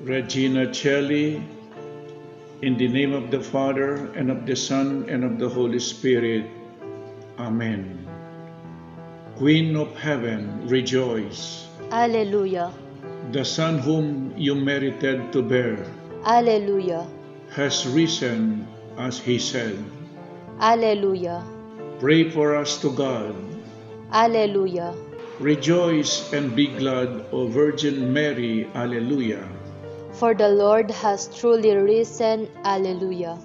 Regina Celli, in the name of the Father, and of the Son, and of the Holy Spirit. Amen. Queen of Heaven, rejoice. Alleluia. The Son whom you merited to bear Alleluia. has risen, as he said. Alleluia. Pray for us to God. Alleluia. Rejoice and be glad, O Virgin Mary. Alleluia. For the Lord has truly risen. Alleluia.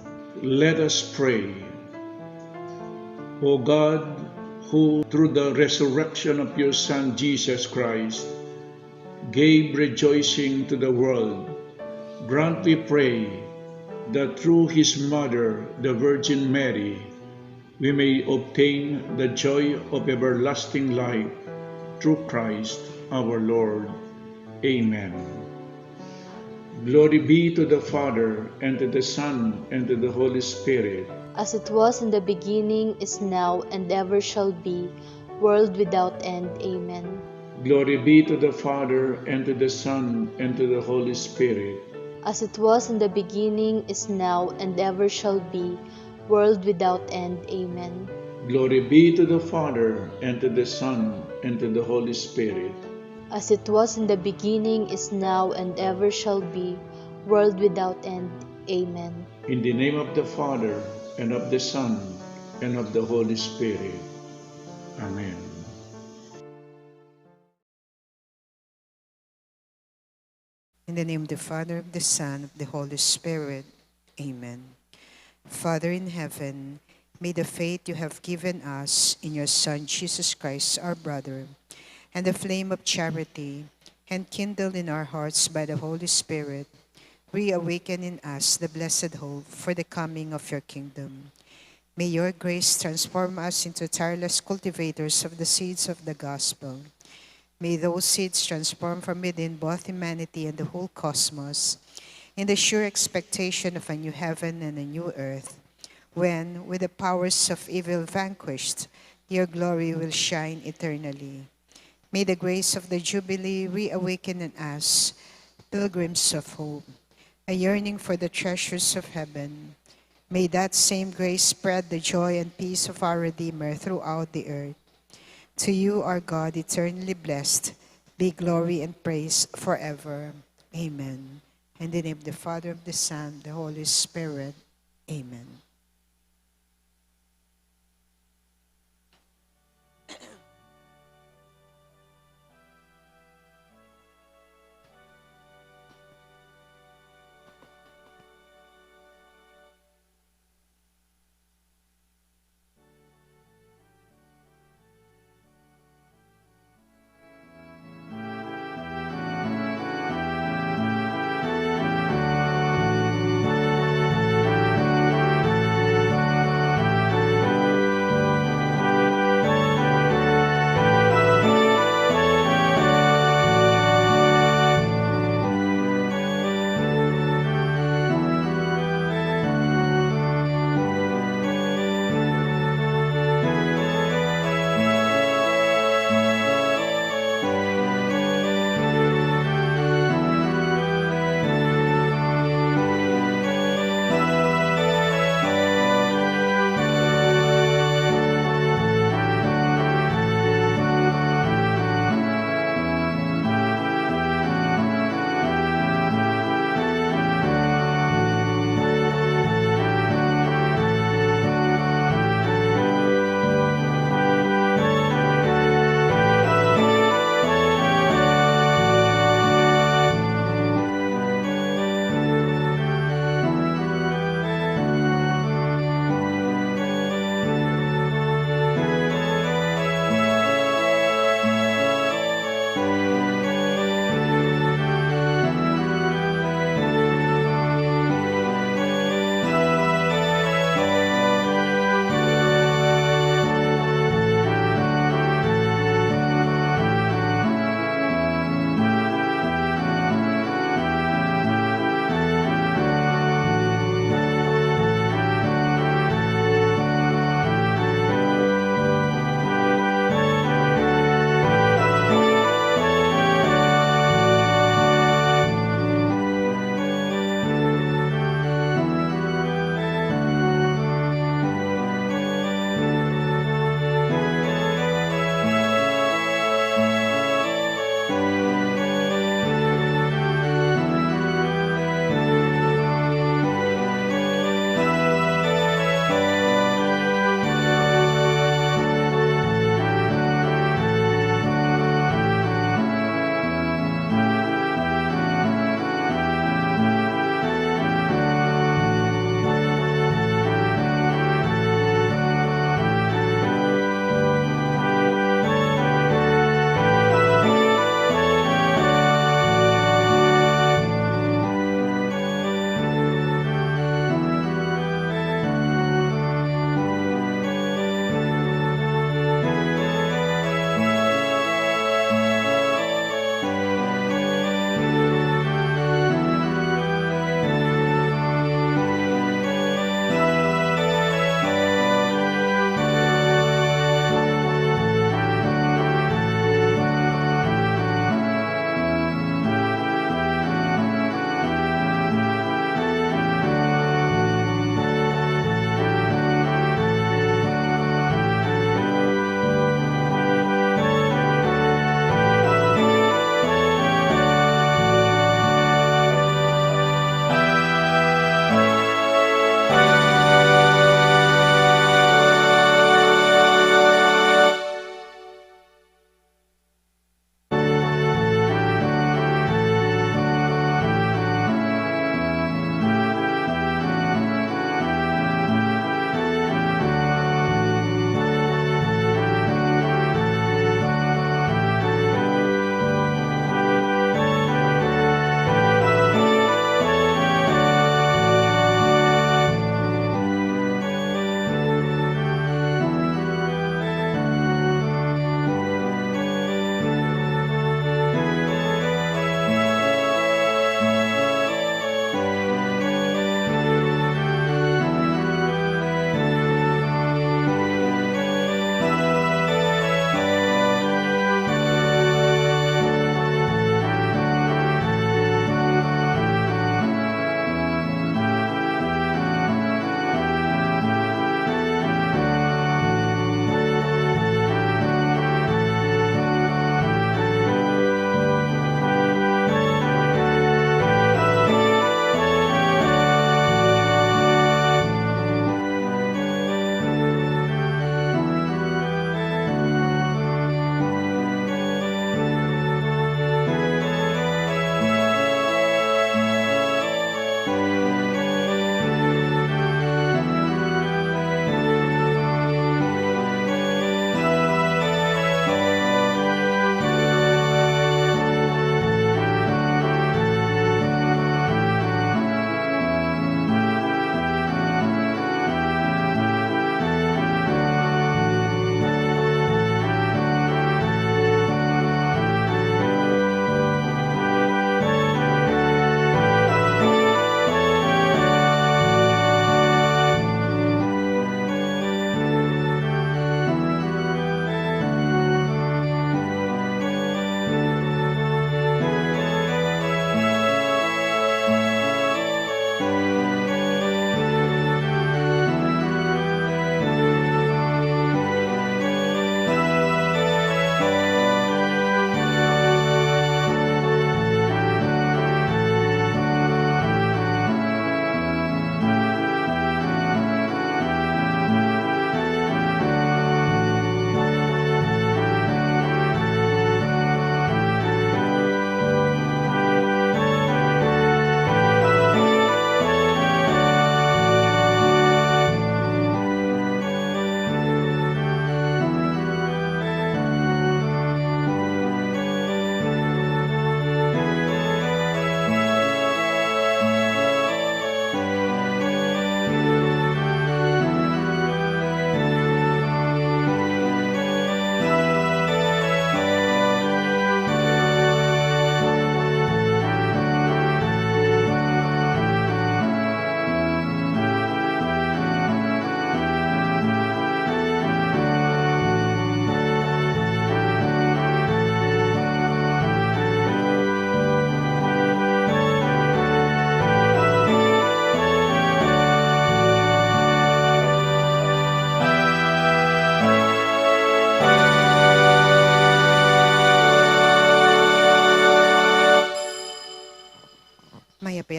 Let us pray. O God, who through the resurrection of your Son Jesus Christ gave rejoicing to the world, grant, we pray, that through his mother, the Virgin Mary, we may obtain the joy of everlasting life through Christ our Lord. Amen. Glory be to the Father, and to the Son, and to the Holy Spirit. As it was in the beginning, is now, and ever shall be, world without end. Amen. Glory be to the Father, and to the Son, and to the Holy Spirit. As it was in the beginning, is now, and ever shall be, world without end. Amen. Glory be to the Father, and to the Son, and to the Holy Spirit. As it was in the beginning, is now, and ever shall be, world without end. Amen. In the name of the Father, and of the Son, and of the Holy Spirit. Amen. In the name of the Father, of the Son, of the Holy Spirit. Amen. Father in heaven, may the faith you have given us in your Son, Jesus Christ, our brother, and the flame of charity, enkindled in our hearts by the Holy Spirit, reawaken in us the blessed hope for the coming of your kingdom. May your grace transform us into tireless cultivators of the seeds of the gospel. May those seeds transform from within both humanity and the whole cosmos in the sure expectation of a new heaven and a new earth, when, with the powers of evil vanquished, your glory will shine eternally. May the grace of the Jubilee reawaken in us, pilgrims of hope, a yearning for the treasures of heaven. May that same grace spread the joy and peace of our Redeemer throughout the earth. To you, our God, eternally blessed, be glory and praise forever. Amen. In the name of the Father, of the Son, the Holy Spirit. Amen.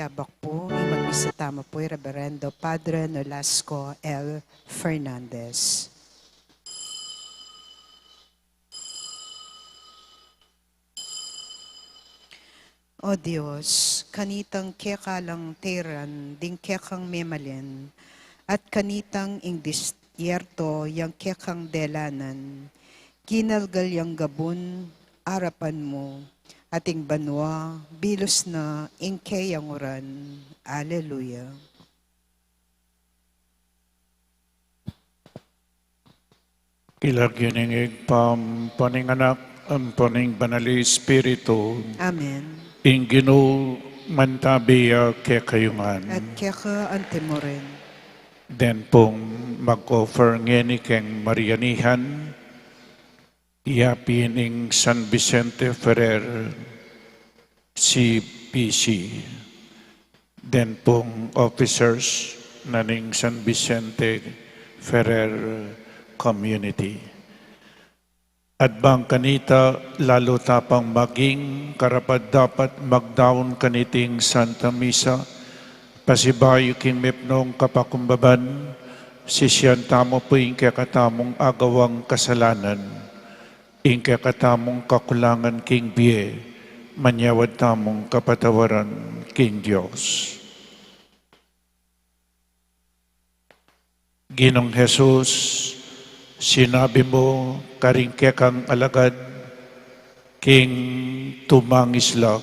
yabak po, magbisitama po Reverendo Padre Nolasco L. Fernandez. O Diyos, kanitang kekalang teran, ding kekang memalen, at kanitang ing disyerto yang kekang delanan, kinalgal yang gabun, arapan mo, ating banwa, bilos na ing keyanguran. Alleluia. Ilargining paninganak ang paning banali Espiritu, Amen. ing Ginoo mantabiya kekayungan. At keka antemoren. Den pong mag-offer ngeni keng Marianihan, yapin ing San Vicente Ferrer, CPC. Den pong officers naning San Vicente Ferrer Community. At bang kanita lalo tapang maging karapat dapat magdaon kaniting Santa Misa, pasibayo king mepnong kapakumbaban, sisyan tamo po ing kakatamong agawang kasalanan, ing kakatamong kakulangan king biye, manyawad tamong kapatawaran king Diyos. Ginong Jesus, sinabi mo karingke kang alagad, king tumangis lang,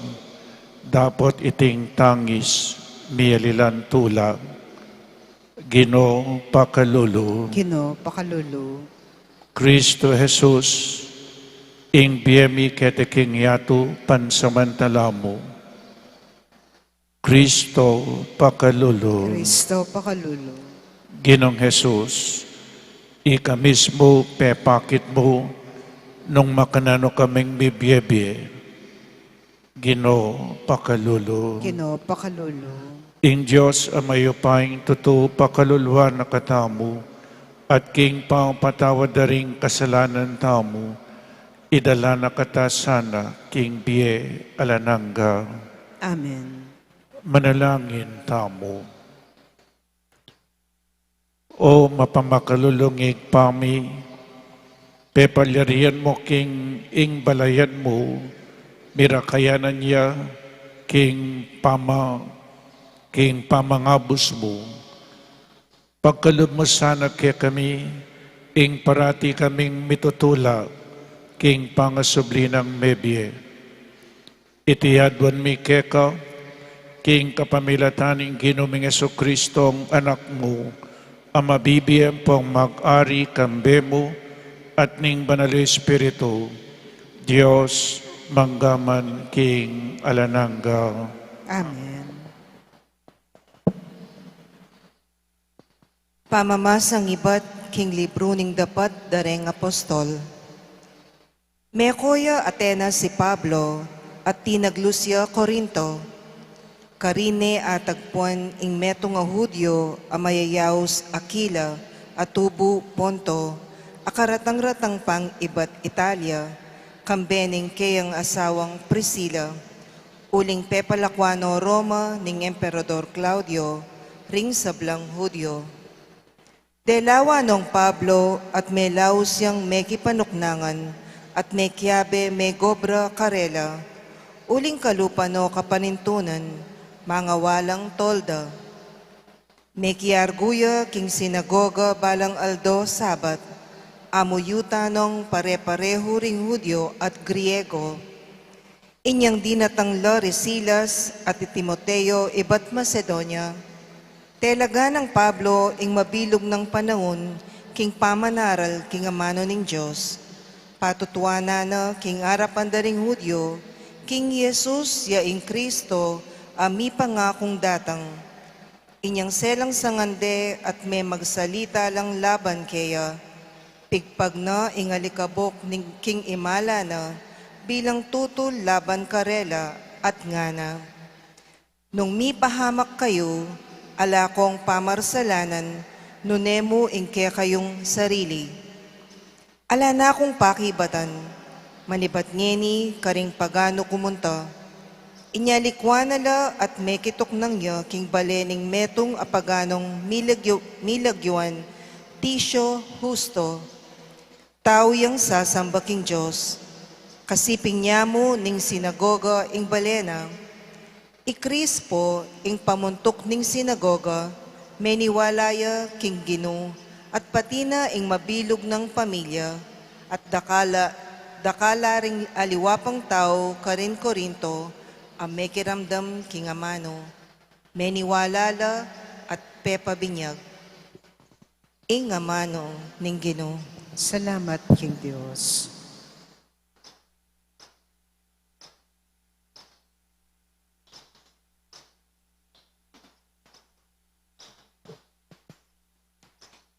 dapat iting tangis, miyalilan tula, Gino pakalulu. Gino pakalulu. Kristo Jesus, ing biyemi kete king yatu pansamantala mo. Kristo pakalulu. Kristo pakalulu. Ginong Jesus, ika mismo pepakit mo nung makanano kaming bibiyebye. Gino pakalulu. Gino pakalulu. Ing Diyos amayo paing totoo pakaluluan na katamu at king pangpatawad daring kasalanan tamu, idala na kata sana king biye alanangga. Amen. Manalangin tamu. O mapamakalulungig pami, pepalyarian mo king ing balayan mo, mirakayanan niya king pamangabos mo. Pagkalub mo sana kaya kami, ing parati kaming mitutula, king pangasublinang mebye. Itiyadwan mi keka, king kapamilataning Ginoming Jesucristong anak mo, ang mabibiyang pong mag-ari kambemo at ning banal Espiritu, Diyos manggaman king alanangga. Amen. Pamamasang ibat king libro ning dapat dareng apostol. Mekoya Atenas si Pablo at tinaglusya Corinto. Karine atagpuan ing meto nga Hudyo amayayaos Aquila at tubo Ponto, akaratang-ratang pang ibat Italia, kambening kayang asawang Priscilla, uling pepalakwano Roma ning Emperador Claudio, ring sablang Hudyo. Delawa nung Pablo at may laos yang meki panuknangan at may kiabe may gobra karela, uling kalupano kapanintunan, mga walang tolda. May kiarguya king sinagoga balang aldo sabat, amuyuta nung pare-pareho ring Hudyo at Griego. Inyang dinatangla Silas at Timoteo ibat Macedonia. Telaga ng Pablo ing mabilog ng panahon, king pamanaral king amano ning Diyos. Patutuana na king arapan daring Hudyo, king Jesus ya ing Kristo, ami pangakong datang. Inyang selang sangande at may magsalita lang laban kaya, pigpag na ingalikabok ning king imala na, bilang tutul laban karela at ngana. Nung mi pahamak kayo, ala kong pamarsalanan, nunemo ingke kayong sarili. Ala na akong pakibatan, manibat ngeni karing pagano kumunta, Inyalikwanala at mekitok ng ya king balening metong apaganong milagyuan, tisyo husto, tao yang sasamba king Diyos, kasiping niya mo ning sinagoga ing balena, ikrispo ing pamuntok ning sinagoga, meniwalaya king Gino, at pati na ing mabilog ng pamilya, at dakala ring aliwapang tao karin Korinto, ang mekiramdam king amano, meniwalala at pepa binyag, ing amano ning Gino. Salamat, King Diyos.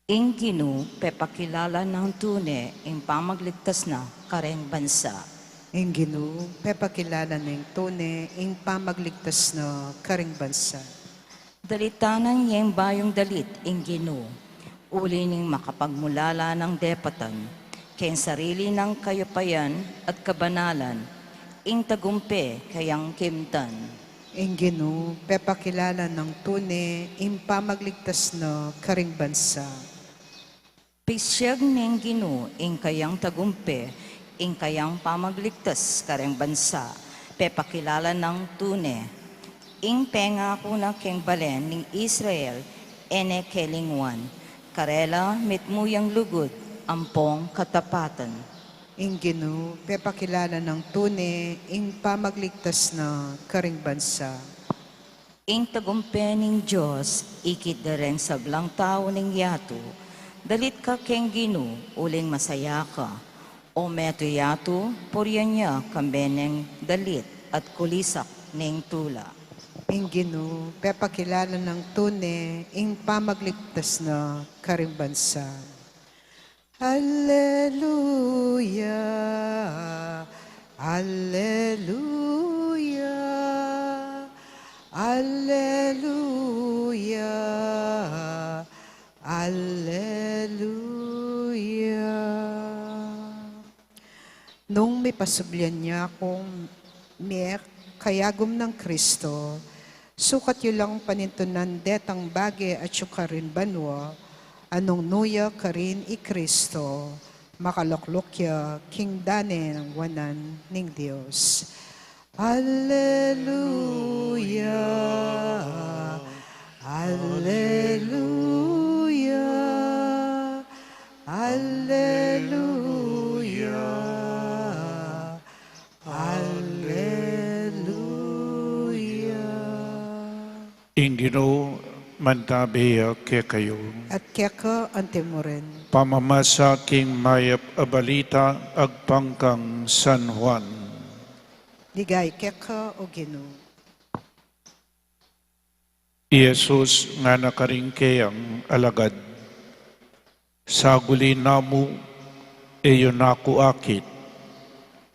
Ing Gino, pepakilala ng tune, ing pamagligtas na kareng bansa. Ing Gino, pepakilala ng tune, ing pamagligtas na karing bansa. Dalitanan yung bayong dalit, ing Gino, uli ning makapagmulala ng depatan, kayang sarili ng kayapayan at kabanalan, ing tagumpe kayang kimtan. Ing Gino, pepakilala ng tune, ing pamagligtas na karing bansa. Pisyag ning Gino, ing kayang tagumpe, ing kayang pamagligtas kareng bansa, pepakilala ng tune, ing pengako na keng balen ning Israel, ene kelingwan, karela mitmuyang lugod, ampong katapatan. Ing Gino, pepakilala ng tune, ing pamagligtas na karing bansa. Ing tagumpe ning Diyos, ikit dareng sablang tao ning yato, dalit ka keng Gino, uling masaya ka, o meto yato, poryan niya kambeneng dalit at kulisak ning tula. Ing Gino, pepakilala ng tune, ing pamagligtas na karing bansa. Alleluia, Alleluia, Alleluia, Alleluia. Nung may pasublian niya akong may kayagom ng Kristo, sukat yu lang panintunan detang bage at yukarin banwa, anong nuya karin i Kristo, makaloklokya king dane ng wanan ning Diyos. Alleluia, Alleluia, Alleluia, Alleluia. Ing Gino, mantabeya ke kayo. At keka antemoren, Pamamasa king mayap abalita agpangkang San Juan. ligay keka o Gino. Jesus nga nakaringkeyang alagad, saguli namu eyo naku akit,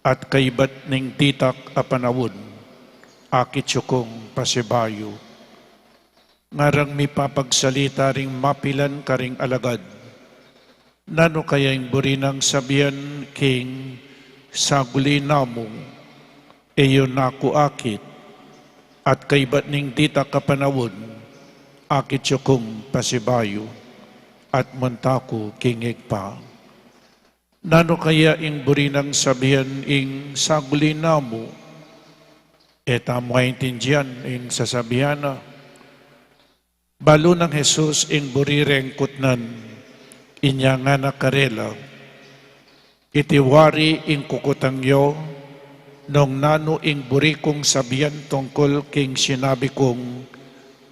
at kaibat ning titak apanawon, akit syukong pasibayo. Ngarang mi papagsalita ring mapilan karing alagad, nano kaya yung burinang sabihan king saguli namu eyo naku akit, at kaibat ning titak kapanawon, akit syukong pasibayo, at montako kingig pa. Nano kaya ing burinang sabihan ing saguli namo, eta mo intindihan ing sasabihan na, balo ng Jesus ing burireng kutnan, inya nga nakarela, itiwari ing kukutangyo, nung nano ing burikong sabihan tungkol king sinabi kong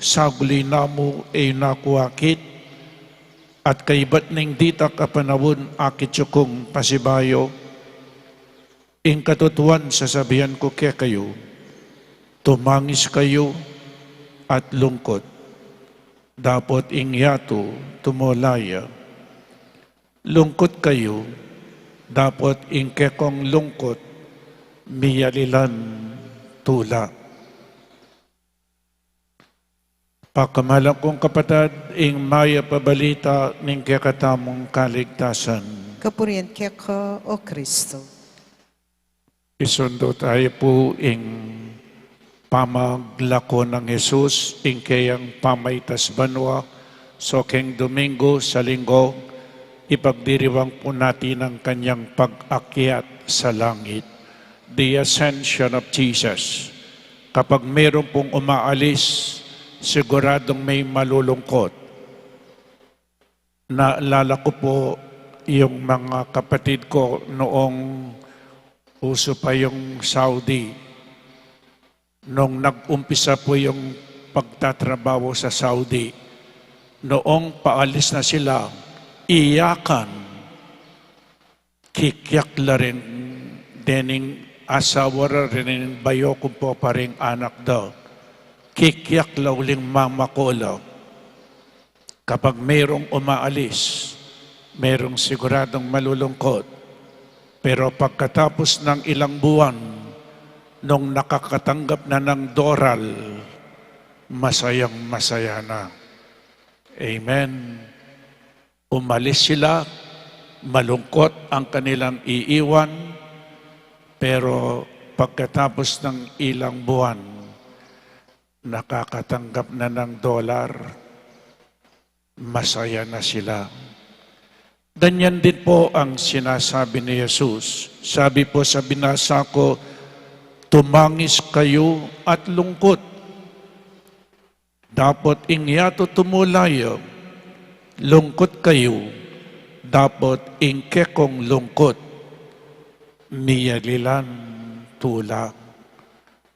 saguli namo ay nakuakit, at kaibat ning ditak apanawon akit syukong pasibayo, ing katutuan sasabihan ko kaya kayo, tumangis kayo at lungkot, dapat ing yato tumolaya. Lungkot kayo, dapat ing kekong lungkot, miyalilan tula. Pakamalang kong kapatid, ing maya pabalita ning kakatamong kaligtasan. Kapurian keka o Kristo. Isundo tayo po ing pamaglako ng Jesus, ingkayang pamaytas banwa, so keng Domingo sa linggo, ipagdiriwang po natin ang kanyang pag-akyat sa langit. The Ascension of Jesus. Kapag mayroon pong umaalis, siguradong may malulungkot. Naalala ko po yung mga kapatid ko noong uso pa yung Saudi. Nung nag-umpisa po yung pagtatrabaho sa Saudi, noong paalis na sila, iyakan, kikyakla rin, dening asawa rin bayo kung po paring anak daw. Kikyak lauling mamakolo. Kapag mayroong umaalis, mayroong siguradong malulungkot. Pero pagkatapos ng ilang buwan, nung nakakatanggap na ng doral, masayang masaya na. Amen. Umalis sila, malungkot ang kanilang iiwan, pero pagkatapos ng ilang buwan, nakakatanggap na ng dolar, masaya na sila. Ganyan din po ang sinasabi ni Jesus. Sabi po sa binasa ko, tumangis kayo at lungkot. Dapat ingyato tumulayo, lungkot kayo, dapat ingkekong lungkot. Niyalilan tulak.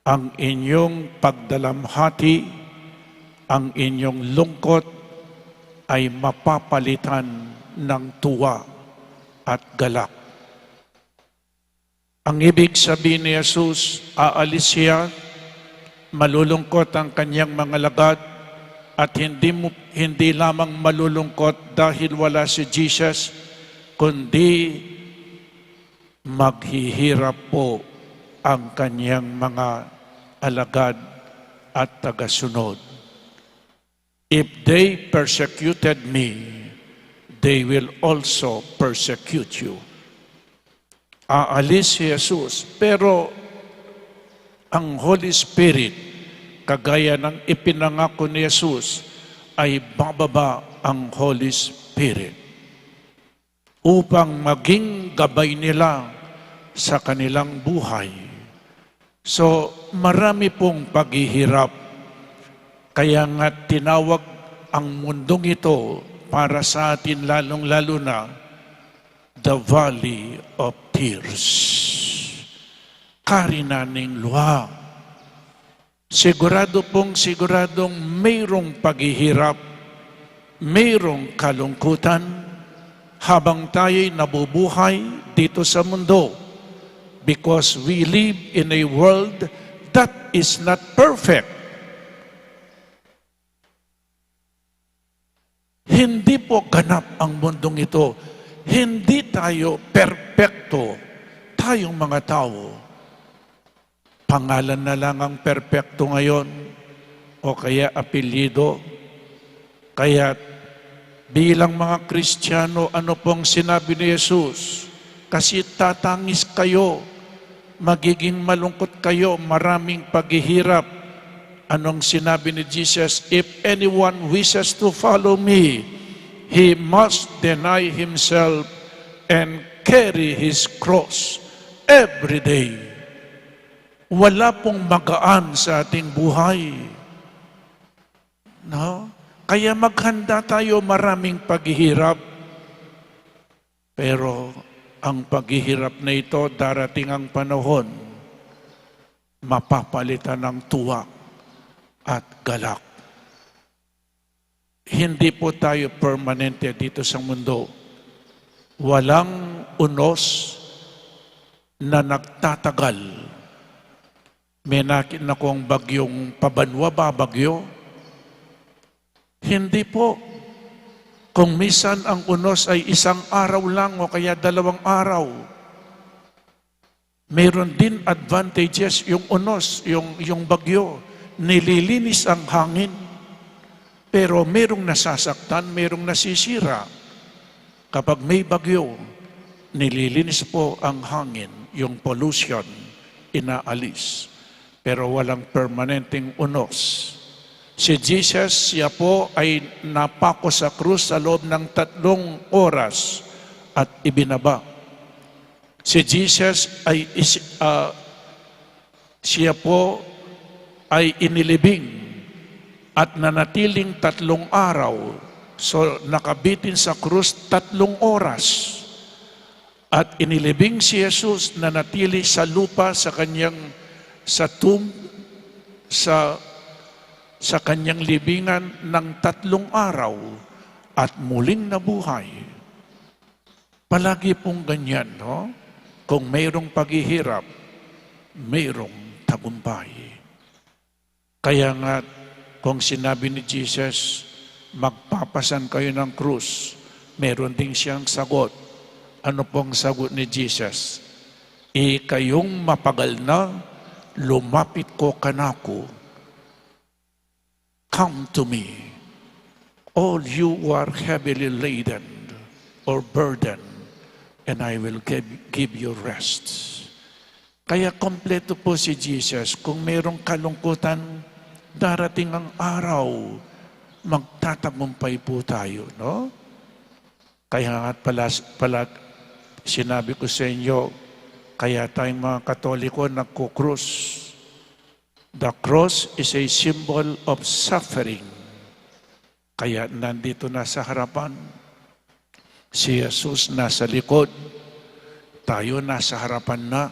Ang inyong pagdalamhati, ang inyong lungkot ay mapapalitan ng tuwa at galak. Ang ibig sabihin ni Jesus, aalis siya, malulungkot ang kanyang mga lagad, at hindi lamang malulungkot dahil wala si Jesus, kundi maghihirap po ang kanyang mga alagad at tagasunod. If they persecuted me, they will also persecute you. Aalis si Jesus, pero ang Holy Spirit, kagaya ng ipinangako ni Jesus, ay bababa ang Holy Spirit upang maging gabay nila sa kanilang buhay. So, marami pong paghihirap. Kaya nga tinawag ang mundong ito para sa atin lalong-lalo na the Valley of Tears. Karinaning luha. Siguradong mayroong paghihirap, mayroong kalungkutan habang tayo'y nabubuhay dito sa mundo. Because we live in a world that is not perfect. Hindi po ganap ang mundong ito. Hindi tayo perpekto. Tayong mga tao. Pangalan na lang ang perpekto ngayon o kaya apelyido. Kaya bilang mga Kristiyano, ano pong sinabi ni Jesus? Kasi tatangis kayo, magiging malungkot kayo, maraming paghihirap. Anong sinabi ni Jesus? If anyone wishes to follow me, he must deny himself and carry his cross every day. Wala pong magaan sa ating buhay. No? Kaya maghanda tayo, maraming paghihirap. Pero ang paghihirap na ito, darating ang panahon, mapapalitan ng tuwa at galak. Hindi po tayo permanente dito sa mundo. Walang unos na nagtatagal. May nakita kong bagyong Pabanwa ba, bagyo? Hindi po. Kung minsan ang unos ay isang araw lang o kaya 2 araw, mayroon din advantages yung unos, yung bagyo. Nililinis ang hangin. Pero mayroong nasasaktan, mayroong nasisira. Kapag may bagyo, nililinis po ang hangin, yung pollution, inaalis. pero walang permanenteng unos. Si Jesus, siya po ay napako sa krus sa loob ng 3 oras at ibinaba. Si Jesus ay siya po ay inilibing at nanatiling 3 araw. So nakabitin sa krus 3 oras. At inilibing si Jesus na natili sa lupa sa tomb, sa kanyang libingan ng 3 araw at muling nabuhay. Palagi pong ganyan, no? Kung mayroong paghihirap, mayroong tagumpay. Kaya nga, kung sinabi ni Jesus, magpapasan kayo ng krus, meron din siyang sagot. Ano pong sagot ni Jesus? Kayong mapagal na, lumapit ko kanako. Come to me, all you who are heavily laden or burdened, and I will give you rest. Kaya kompleto po si Jesus. Kung mayroong kalungkutan, darating ang araw, magtatagumpay po tayo, no? Kaya nga pala sinabi ko sa inyo, kaya tayong mga Katoliko nagkukrus. The cross is a symbol of suffering. Kaya nandito na sa harapan. Si Jesus nasa likod. Tayo nasa harapan na.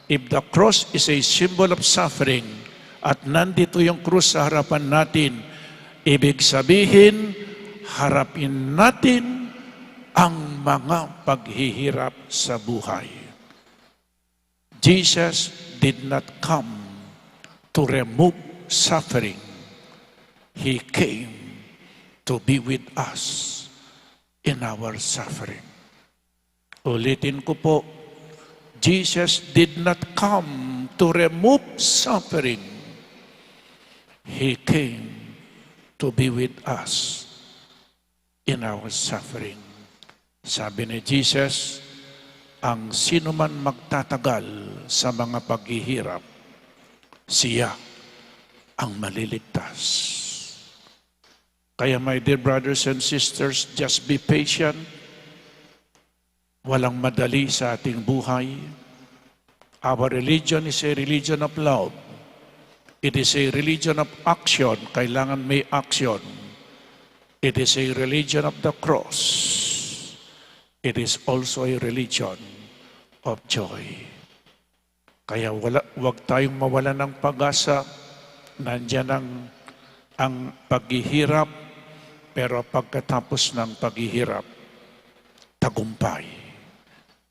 If the cross is a symbol of suffering at nandito yung krus sa harapan natin, ibig sabihin, harapin natin ang mga paghihirap sa buhay. Jesus did not come to remove suffering. He came to be with us in our suffering. Ulitin ko po, Jesus did not come to remove suffering. He came to be with us in our suffering. Sabi ni Jesus, ang sino man magtatagal sa mga paghihirap, siya ang maliligtas. Kaya my dear brothers and sisters, just be patient. Walang madali sa ating buhay. Our religion is a religion of love. It is a religion of action. Kailangan may action. It is a religion of the cross. It is also a religion of joy. Kaya wag tayong mawalan ng pag-asa. Nandiyan ang paghihirap, pero pagkatapos ng paghihirap, tagumpay.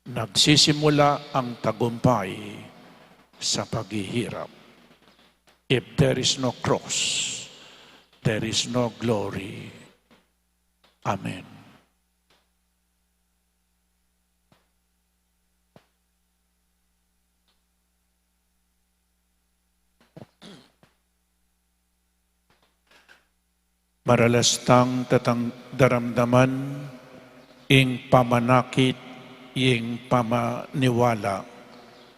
Nagsisimula ang tagumpay sa paghihirap. If there is no cross, there is no glory. Amen. Maralastang tatang daramdaman, ing pamanakit, ing pamaniwala.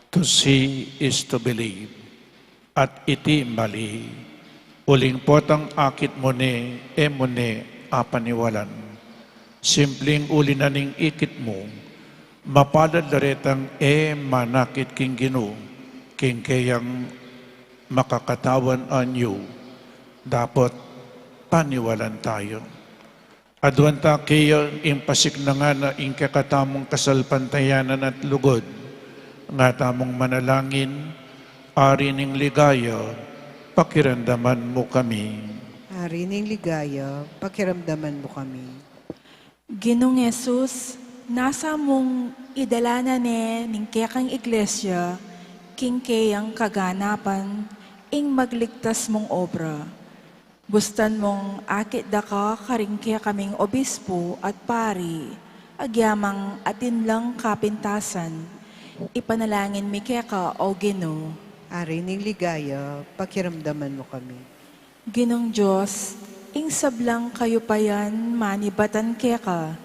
To see is to believe. At iti mali, uling potang akit mo ni, apaniwalan. Simpleng ulinaning ikit mo, mapalad daretang manakit king Gino, king kayang makakatawan anyo. Dapat paniwalan tayo. Adwanta kayo impasik na nga na ingkakatamong kasalpantayanan at lugod, nga tamong manalangin, ari ning ligaya, pakiramdaman mo kami. Ari ning ligaya, pakiramdaman mo kami. Ginong Jesus, nasa mong idalana ning kayang iglesia, king kayang kaganapan, ing magligtas mong obra. Gustan mong akit da ka karingkya kaming obispo at pari, agyamang atin lang kapintasan, ipanalangin mi kaya ka o Gino. Ari ning ligaya, pakiramdaman mo kami. Ginong Diyos, ing sablang kayo pa yan, manibatan kaya ka.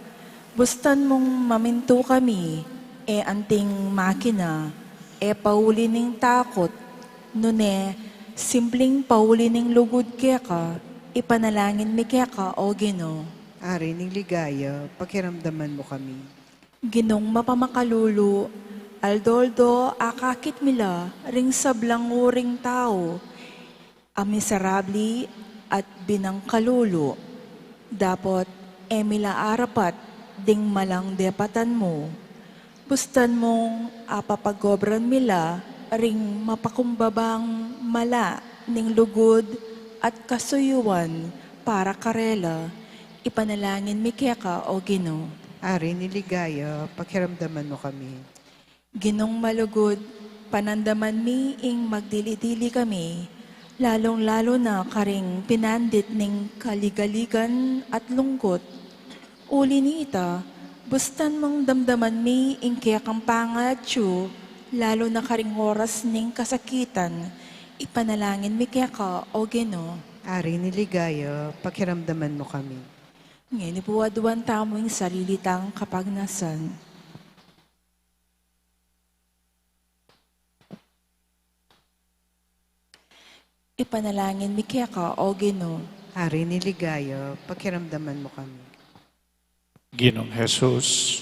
Bustan mong maminto kami, anting makina, pauli ning takot, Nune, simpleng pauli ning lugod kaya ka, ipanalangin mi kaya ka o Ginoo. Ari ning ligaya, pakiramdaman mo kami. Ginong mapamakalulu, aldoldo akakit mila, ring sablanguring tao, amiserabli at binangkalulu. Dapot, emila arapat, ding malang depatan mo. Bustan mong apapagobran mila, ring mapakumbabang mala ning lugod at kasuyuan para karela, ipanalangin mi keka o Ginoo. Ari ni ligaya, pakiramdaman mo kami. Ginong malugod, panandaman mi ing magdili-dili kami, lalong-lalo na karing pinandit ning kaligaligan at lungkot. Uli ni ita, bustan mong damdaman mi ing kaya kampangad tiyo, lalo na karing oras ning kasakitan, ipanalangin mi kaya ka o Ginoo. Ari ni ligaya, pakiramdaman mo kami. Ngayon ipuwaduan tamo ing sarilitang kapagnasan. Ipanalangin mi kaya ka o Ginoo. Ari ni ligaya, pakiramdaman mo kami. Ginong Jesus,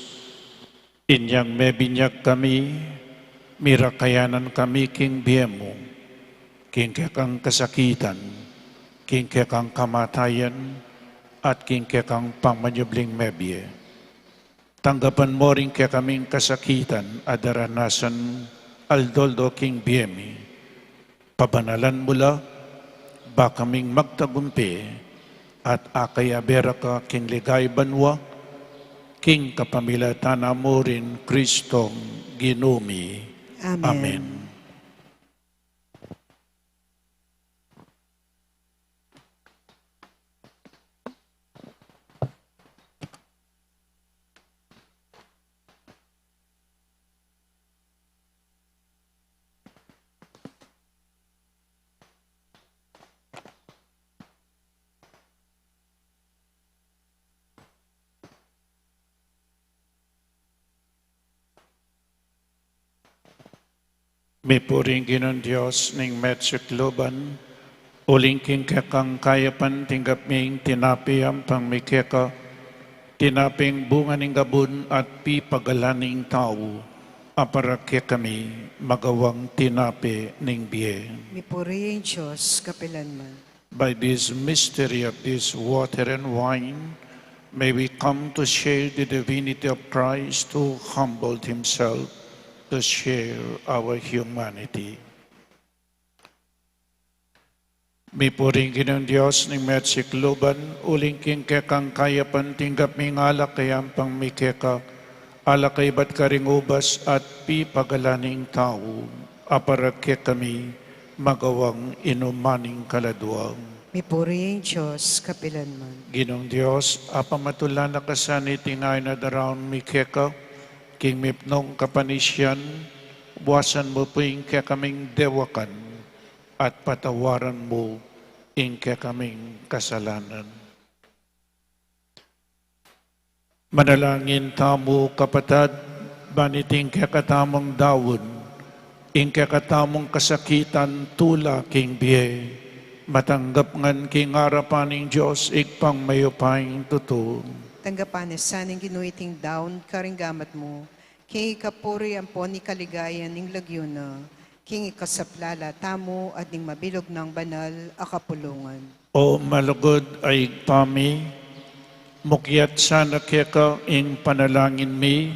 inyang mebinyag kami, mirakayanan kami king biyemo, king kekang kasakitan, king kekang kamatayan, at king kekang pangmanyubling mebye. Tanggapan mo rin kaya kaming kasakitan at daranasan aldoldo king biyemi. Pabanalan mula, ba kaming magtagumpi, at akayabera ka king ligay banwa, king kapamilatana mo rin Kristong ginumi. Amen. Amen. May puring Ginoong Diyos ning metsikloban, uling king kekang kayapan tinggap ming tinapiyam pang mikeka, tinaping bunga ning gabun at pipagalaning tao, aparake kami magawang tinapi ning biye. Mipuri ang Diyos, kapilanman. By this mystery of this water and wine, may we come to share the divinity of Christ who humbled himself to share our humanity. May puring Ginoong Diyos ng metsikloban, uling king kekang kayapan tinggap ming alakayang pang mikeka, alakay ba't karing ubas at pipagalaning tao, aparake kami magawang inumaning kaladwang. Mipuri ang Diyos, kapilanman. Ginoong Diyos, apamatulan na kasani tingay na daraon mikeka, king mipnong kapanisyan, buwasan mo po ing kaya kaming dewakan at patawaran mo ing kaya kaming kasalanan. Manalangin tamo kapatad, baniting kaya katamong dawon, ing kaya katamong kasakitan tula king biye, matanggap ngan king harapaning Diyos, igpang mayupaing tuto. Tanggapan saning ginuiting down karinggamat mo, king ikapuri ang poni kaligayan ning lagyuna, king ikasaplala tamo at ning mabilog ng banal akapulungan. O malugod ay pami, mukyat sana keka ing panalangin mi,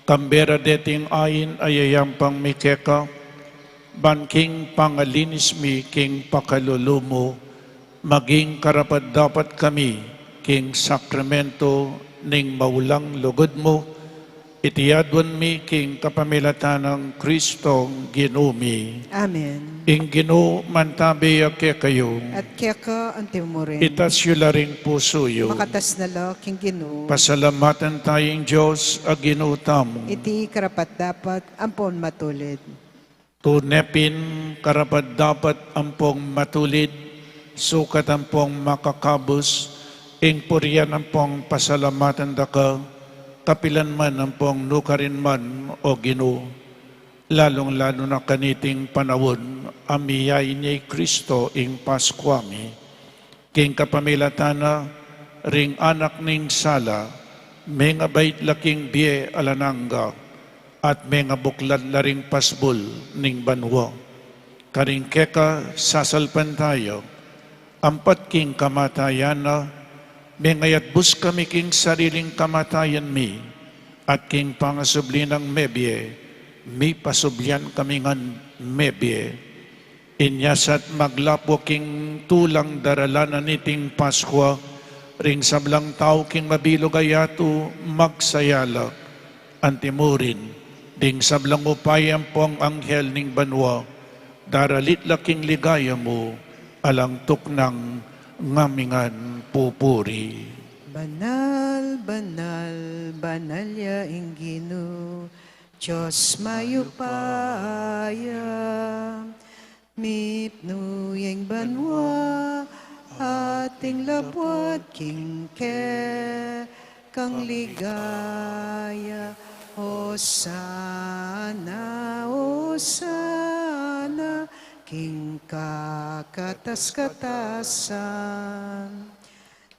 kambera deting ayin ayayang pang mi keka, banking pangalinis mi king pakalulumo, maging karapat dapat kami, king sakramento ning maulang lugod mo, itiyadwan mi king kapamilatan ng Kristong ginumi. Amen. Ing Ginoo mantabi ake kayo, At kaya ka ang timurin, itasyo laring puso yo. makatas na lo, king Ginoo, Pasalamatan tayong Diyos, a Ginoo tamo. iti karapat dapat ampon matulid. Tunepin karapat dapat ampong matulid, sukat ampong makakabos, ing puriyan ampong pasalamatan daka, kapilan man ampong nukarin man o Ginoo, lalong-lalo na kaniting panawon, amiyay ni Kristo ing Paskwami, king kapamilatana ring anak ning sala, may nga bait laking biye alananga, at may nga buklad laring pasbul ning banwa. Karing keka sasalpan tayo, ampat king kamatayan na, may ngayat bus kami king sariling kamatayan mi, at king pangasubli ng mebye, mi pasublian kami ngan mebye. Inyasat maglapo king tulang daralanan niting Paskwa, ring sablang tao king mabilog ayato magsayala, antimurin, ding sablang upayam po ang anghel ning banwa, daralit laking ligaya mo, alang tuknang ngamingan pupuri. Banal, banal, banal ya Inginu, Diyos mayupaya, mipno yang banwa, ating labwat kingke, kang ligaya, Hosana, Hosana, king kakatas-katasan,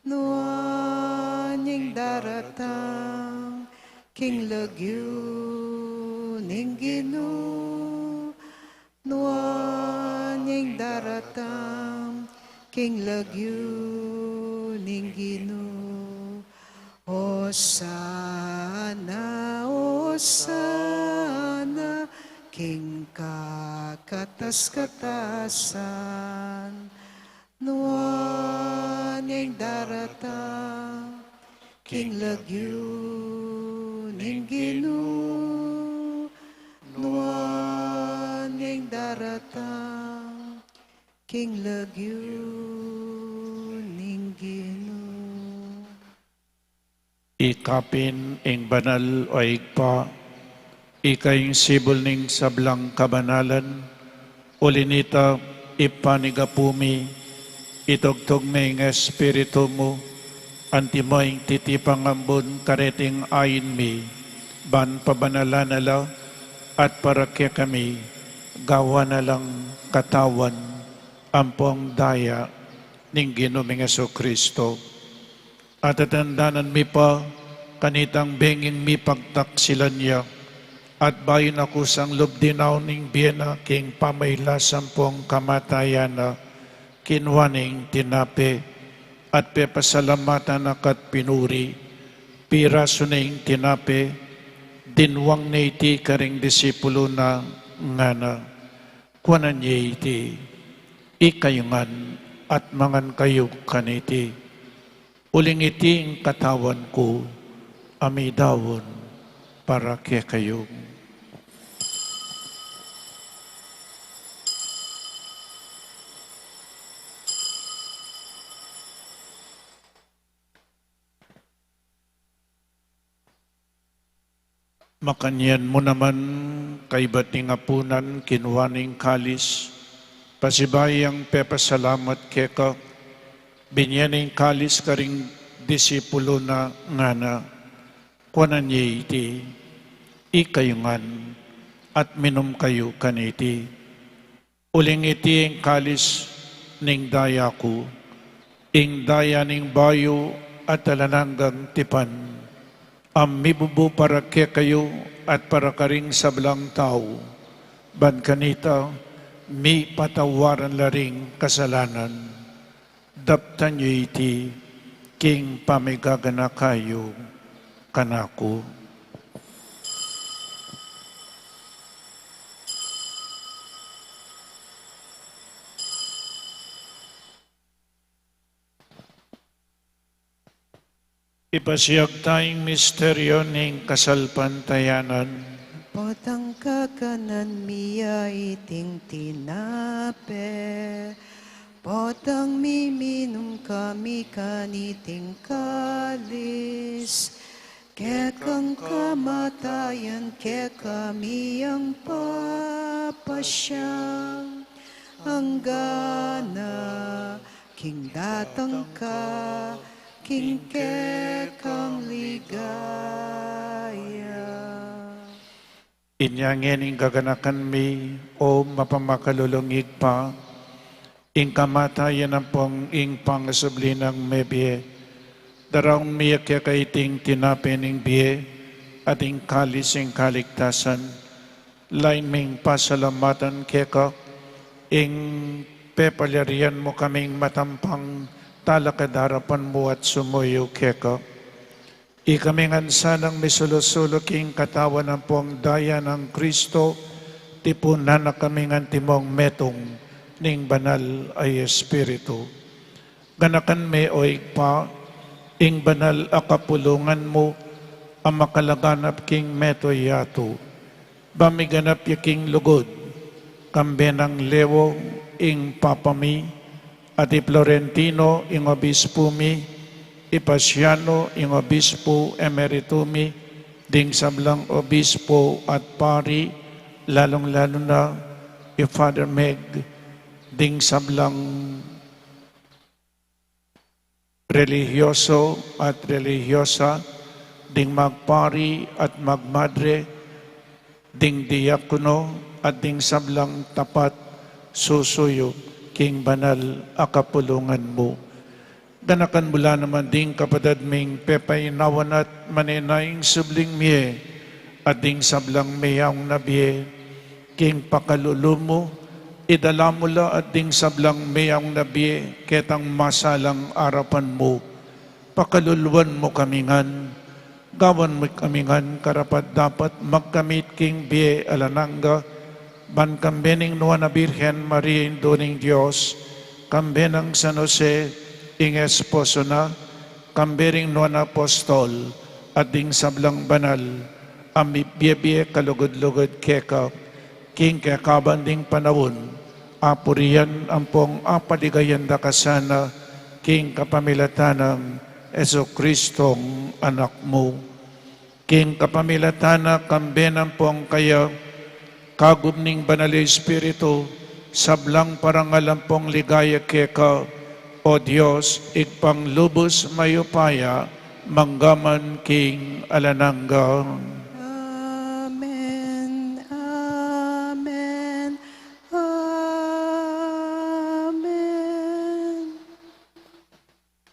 nuan yung daratang, king lagyo ning Gino, nuan yung daratang, king lagyo ning Gino. Hosana, Hosana, king kakatas-katasan, nuan yung daratang, king lagyo ning Gino, nuan yung daratang, king lagyo ning Gino. Ikapin ing banal o igpa, ikayong sibol ning sablang kabanalan, ulinita ipanigapumi, itugtog may ng espiritu mo, antimoing titipang ambon kareting ayin mi, ban pabanalan nala, at para kaya kami, gawa na lang katawan, ampong daya, ning Ginoming Kristo. At atandanan mi pa, kanitang benging mi pagtaksilan niya, at bayin ako sang lubdinaw ning biyena king pamaylasan pong kamatayana, kinwaning tinape, at pepasalamatan akat pinuri, piraso ning tinape, dinwang na iti karing disipulo na ngana, kuanan niya iti, ikayungan at mangan kayo kaniti. Uling iti ang katawan ko, amidawon para kaya kayo. Makanyan mo naman kay bating apunan, kinwaning kalis, pasibayang pepasalamat keka, binyaning kalis karing disipulo na ngana, kuanan niya iti, ikayungan, at minom kayo kaniti. Uling iti ang kalis ning daya ko, ing daya ning bayo at talananggang tipan, ang mibubu para kaya kayo at para karing sablang tao, ban kanita, mi patawaran laring kasalanan. Daptan niyo iti, king pamigagana kayo, kanako. Ipasiyag tayong misteryo ng kasalpantayanan. Potang kakanan miya iting tinape, potang miminum kami kaniting kalis, kekang kamatayan ke kami ang papasyang, ang gana, king datang ka, king kekang ligaya. Inyangin ing gaganakan mi o mapamakalulungig pa, ing kamatayan ang pong ing pangasublinang mebie, darang miyak kaiting tinapin ing biye, at ing kalis ing kaligtasan, lain ming pasalamatan keka, ing pepalyarian mo kaming matampang talakadarapan mo at sumuyo keka. Ikaming ansanang misulusulok ing katawan ng pong daya ng Kristo, tipunan na kaming antimong metong ning banal ay Espiritu. Ganakan me o igpa, ing banal akapulungan mo, ang makalaganap king meto yato. Bamiganap yaking lugod, kambe ng lewo ing papami, at Florentino ing obispo mi, Ipasiano ing obispo emeritumi, ding sablang obispo at pari, lalong-lalo na Father Meg, ding sablang religyoso at religyosa, ding magpari at magmadre, ding diakono at ding sablang tapat, susuyo king banal akapulungan mo. Ganakan mula naman ding kapadad ming pepaynawan at maninaing subling miye, at ding sablang mayang nabiye, king pakalulumo, idala mula at ding sablang mayang nabiye, ketang masalang arapan mo, pakaluluan mo kamingan, gawan mo kamingan, karapat dapat magkamit king biye alananga, ban kambening nuwa na Birhen Maria Indoning Diyos, kambenang San Jose, ing esposo na, kambering nuwa na apostol, at ding sablang banal, ami biye kalugod-lugod keka, king kekaban ding panawon, apurian ang pong apaligayan da kasana, king kapamilatanang Eso Kristong anak mo. King kapamilatana kambenang pong kaya, kagubning banal Espiritu, sablang parangalan pong ligaya keka, o Diyos, igpanglubos mayupaya, manggaman king alanangga. Amen, amen, amen.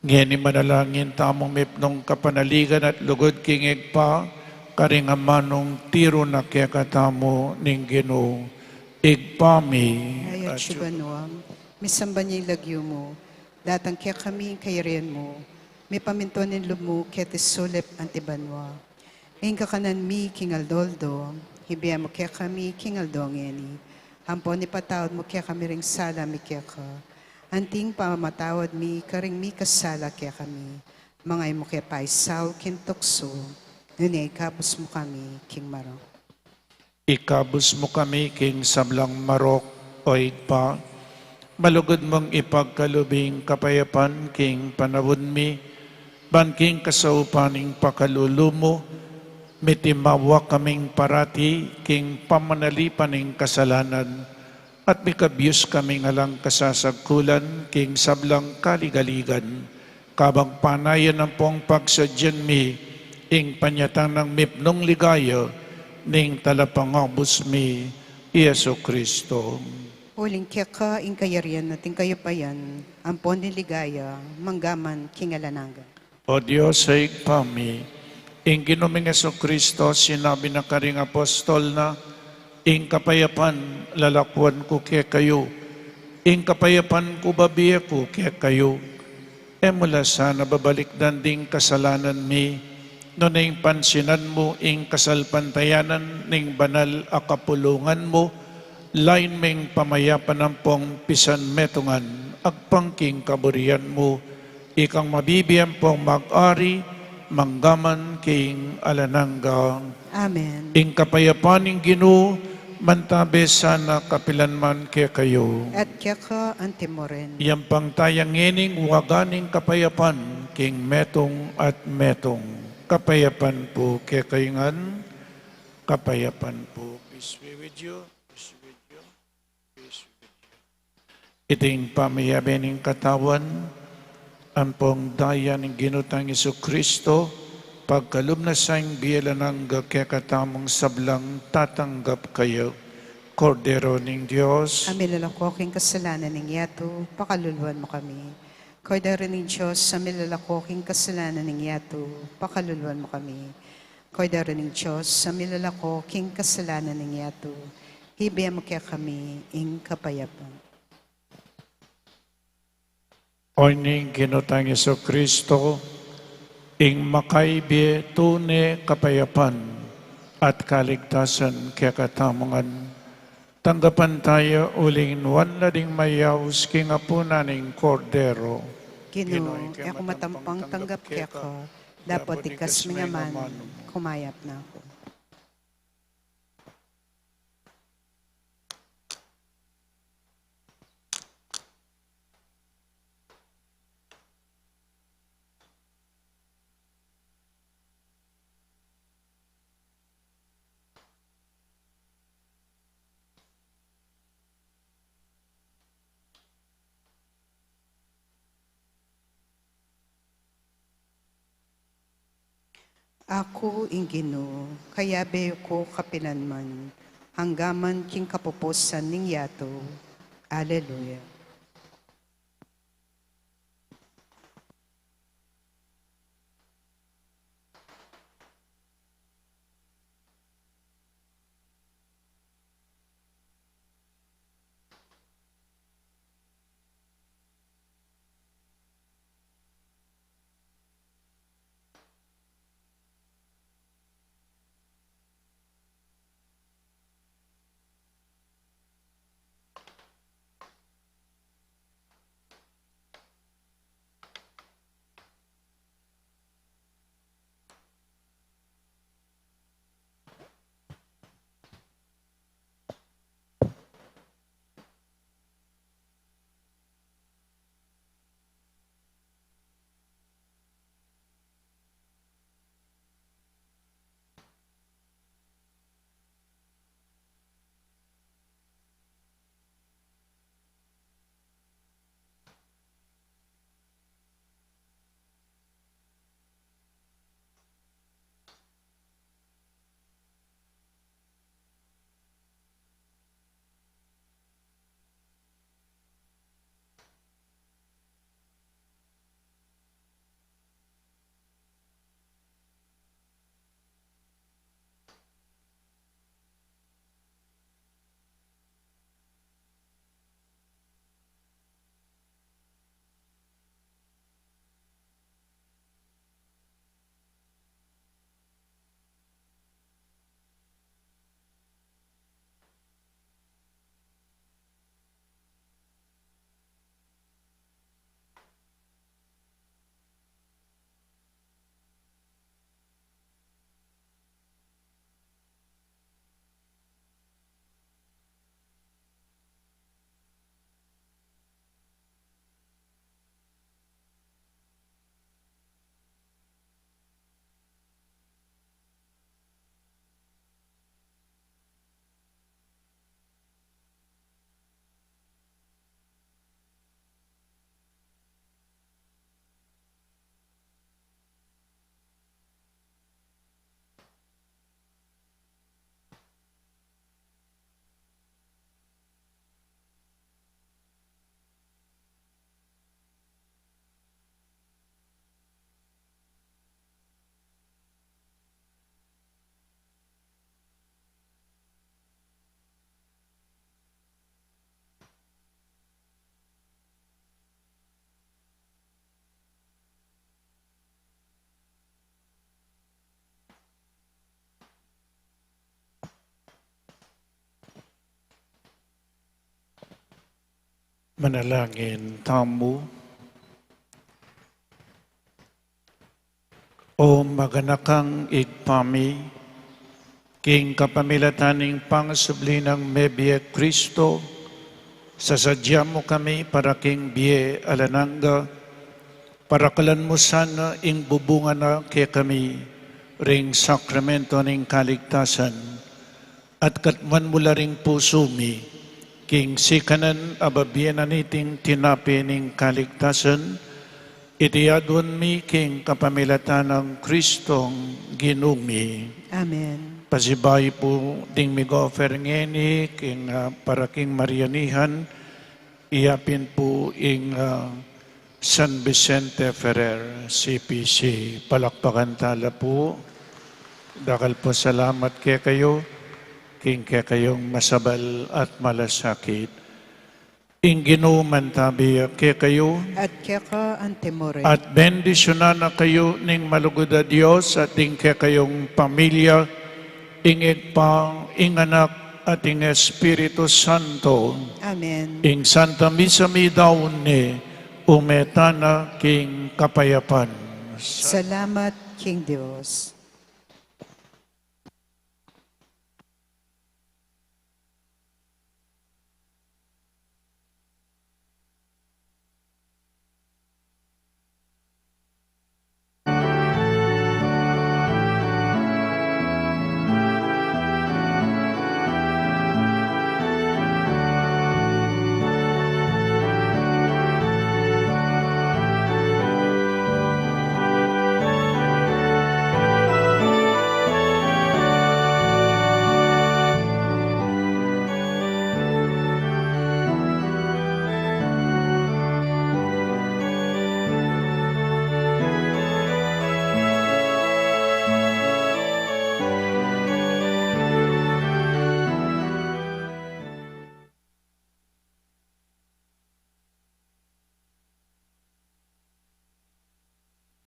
Ngeni manalangin tamong mipnong kapanaligan at lugod king igpa, karingamanong tiro na kekatamo ning Ginoo. Igpami. Ayat sibanuam, misamba niya lagyo mo, datang kaya kami kayarian mo, may pamintonin lumo kaya tisulip antibanwa. Ngayon kakanan mi kingaldoldo, hibiya mo kaya kami kingaldongeni, hampon ni patawad mo kaya kami ring sala mi kaya ka, anting pamamatawad mi karing mi kasala kaya kami, mangay mo kaya paisaw kintokso, nunay kapos mo kami king marok. Ikabos mo kami king sablang marok o igpa, malugod mong ipagkalubing kapayapan king panawon mi, ban king kasaupaning pakalulumo, mitimawa kaming parati king pamanalipaning kasalanan, at mikabyus kaming alang kasasagkulan king sablang kaligaligan, kabang panayan ng pong pagsadyan mi, ing panyatang ng mipnong ligaya, ning talapangabos mi, Yeso Kristo. Uling kaya ka ing kayarian natin kayo pa yan, ampon ni ligaya, manggaman kingalananga. O Diyos ay igpami, ing ginuming Yeso Kristo, sinabi na karing apostol na, ing kapayapan lalakwan ko kaya kayo, ing kapayapan ko babiya ko kaya kayo, e mula sana babalik danding kasalanan mi, no na ing pansinan mo, ing kasalpantayanan, ning banal akapulungan mo, lain ming pamayapan ng pong pisan metungan, agpangking kaburian mo, ikang mabibiyang pong mag-ari, manggaman king alanangga. Amen. Ing kapayapaning Ginoo, mantabe sana kapilanman kaya kayo. At kaya ka antimoren. Iyang pangtayangining waganing kapayapan, king metong at metong. Kapayapan po kaya kayongan, kapayapan po. Peace be with you. Iting pamayabening katawan, ang pong daya ng ginutang Isu Kristo, pagkalumnasang biyalanang kekatamang sablang tatanggap kayo, Kordero ng Diyos. Ang milalako aking kasalanan ng yato, pakaluluan mo kami. Kordero ng Diyos, sa milalako aking kasalanan ng yato, pakaluluan mo kami. Kordero ng Diyos, sa milalako aking kasalanan ng yato, hibayan mo kaya kami ing kapayapang. O ning Ginotang Jesucristo, ing makaibi tune kapayapan at kaligtasan kaya katamangan, tanggapan tayo uling wanla ding mayaws king apuna ning Kordero. Ginoo, ako matampang tanggap kaya ko, dapat ikas mga man, kumayap na ako. Ako ing Ginoo, kaya beyo ko kapilanman, hanggaman king kapupusan ning yato. Alleluia. Manalangin tamu. O maganakang igpami, king kapamilataning pangasublinang mebye Kristo, sasadya mo kami para king biye alananga, para kalan mo sana ing bubunga na kaya kami, ring sakramento ning kaligtasan, at katman mula ring pusumi, king sikanan ababiyan niting tinapi ning kaligtasan, Itiadon mi king kapamilatan ng Kristong ginumi. Amen. Pasibay po ding migofer ngeni king para king Marianihan, iyapin po ing San Vicente Ferrer, CPC. Palakpakan tala po. Dakal po salamat kay kayo, king kay kayong masabal at malasakit. Ing ginuman tabi kay kayo, At keka antemore. at bendisyonan na kayo ning malugod a Diyos at ing kay kayong pamilya, ing igpang, ing anak at ing Espiritu Santo, Amen. ing Santa Misa mi daon ni umetana king kapayapan. Salamat, King Dios.